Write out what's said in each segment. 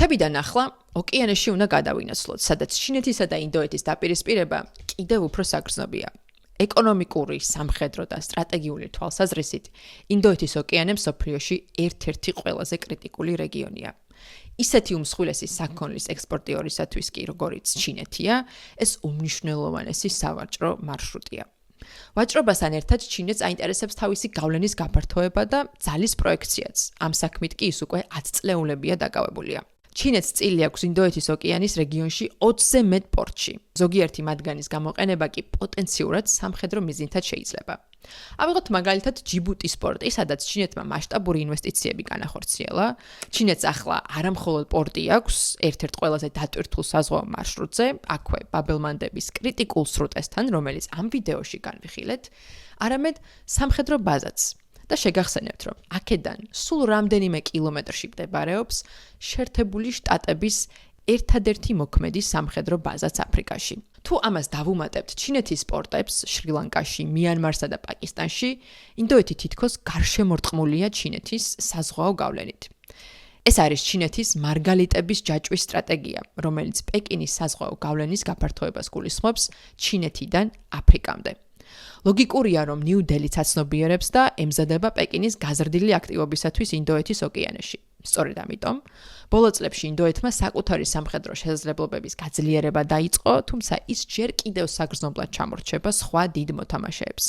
მთებიდან ახლა ოკეანეში უნდა გადავინაცვლოთ, სადაც ჩინეთისა და ინდოეთის დაპირისპირება კიდევ უფრო საგრძნობია. ეკონომიკური, სამხედრო და სტრატეგიული თვალსაზრისით ინდოეთის ოკეანე მსოფლიოში ერთ-ერთი ყველაზე კრიტიკული რეგიონია. ისეთი უმსხვილესი საქონლის ექსპორტიორისათვის კი, როგორიც ჩინეთია, ეს უმნიშვნელოვანესი სავაჭრო მარშრუტია. ვაჭრობასთან ერთად ჩინეთს აინტერესებს თავისი გავლენის გაფართოება და ძალის პროექციაც. ამ საქმით კი ის უკვე 10 წლეულებია დაკავებულია. ჩინეთს წილი აქვს ინდოეთის ოკეანის რეგიონში 20-ზე მეტ პორტში. ზოგიერთი მათგანის გამოყენება კი პოტენციურად სამხედრო მიზნითაც შეიძლება. ავიღოთ მაგალითად ჯიბუტის პორტი, სადაც ჩინეთმა მასშტაბური ინვესტიციები განახორციელა. ჩინეთს ახლა არამხოლოდ პორტი აქვს ერთ-ერთ ყველაზე დატვირთულ საზღვაო მარშრუტზე, აქვე ბაბელმანდების კრიტიკულ სრუტესთან, რომელიც ამ ვიდეოში განვიხილეთ, არამედ სამხედრო ბაზაც. და შეგახსენებთ, რომ აქედან სულ რამდენიმე კილომეტრში მდებარეობს შეერთებული შტატების ერთადერთი მოქმედი სამხედრო ბაზაც აფრიკაში. თუ ამას დავუმატებთ ჩინეთის პორტებს შრი-ლანკაში, მიანმარსა და პაკისტანში, ინდოეთი თითქოს გარშემორტყმულია ჩინეთის საზღვაო გავლენით. ეს არის ჩინეთის მარგალიტების ჯაჭვის სტრატეგია, რომელიც პეკინის საზღვაო გავლენის გაფართოებას გულისხმობს ჩინეთიდან აფრიკამდე. ლოგიკურია, რომ ნიუ-დელიც აცნობიერებს და ემზადება პეკინის გაზრდილი აქტივობისათვის ინდოეთის ოკეანეში. სწორედ ამიტომ, ბოლო წლებში ინდოეთმა საკუთარი სამხედრო შესაძლებლობების გაძლიერება დაიწყო, თუმცა ის ჯერ კიდევ საგრძნობლად ჩამორჩება სხვა დიდ მოთამაშეებს.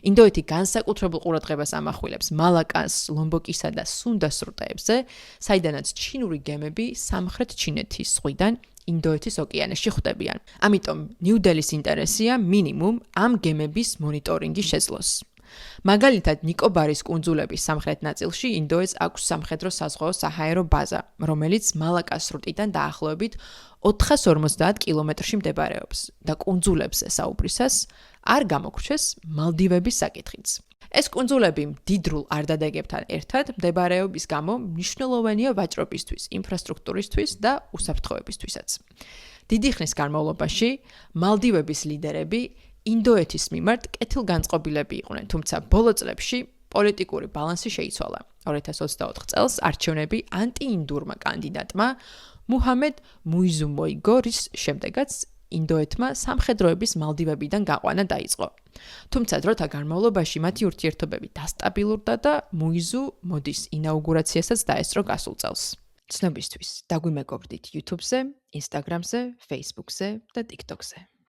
ინდოეთი განსაკუთრებულ ყურადღებას ამახვილებს მალაკას, ლომბოკისა და სუნდას სრუტეებზე, საიდანაც ჩინური გემები სამხრეთ ჩინეთის ზღვიდან ინდოეთის ოკეანეში ხვდებიან. ამიტომ ნიუ-დელის ინტერესია მინიმუმ ამ გემების მონიტორინგი შეძლოს. მაგალითად, ნიკობარის კუნძულების სამხრეთ ნაწილში ინდოეთს აქვს სამხედრო საზღვაო საჰაერო ბაზა, რომელიც მალაკას სრუტიდან დაახლოებით 450 კილომეტრში მდებარეობს და კუნძულებზე საუბრისას არ გამოგრჩეს მალდივების საკითხიც. ეს კუნძულები მდიდრულ არდადეგებთან ერთად მდებარეობის გამო მნიშვნელოვანია ვაჭრობისთვის, ინფრასტრუქტურისთვის და უსაფრთხოებისთვისაც. დიდი ხნის განმავლობაში მალდივების ლიდერები ინდოეთის მიმართ კეთილგანწყობილები იყვნენ, თუმცა ბოლო წლებში პოლიტიკური ბალანსი შეიცვალა. 2024 წელს არჩევნები ანტიინდურმა კანდიდატმა მუჰამედ მუიზუ მოიგო, რის შემდეგაც ინდოეთმა სამხედროების მალდივებიდან გაყვანა დაიწყო. თუმცა დროთა განმავლობაში მათი ურთიერთობები დასტაბილურდა და მუიზუ მოდის ინაუგურაციასაც დაესწრო გასულ წელს. ცნობისთვის დაგვიმეგობრდით YouTube-ზე, Instagram-ზე, Facebook-ზე და TikTok-ზე.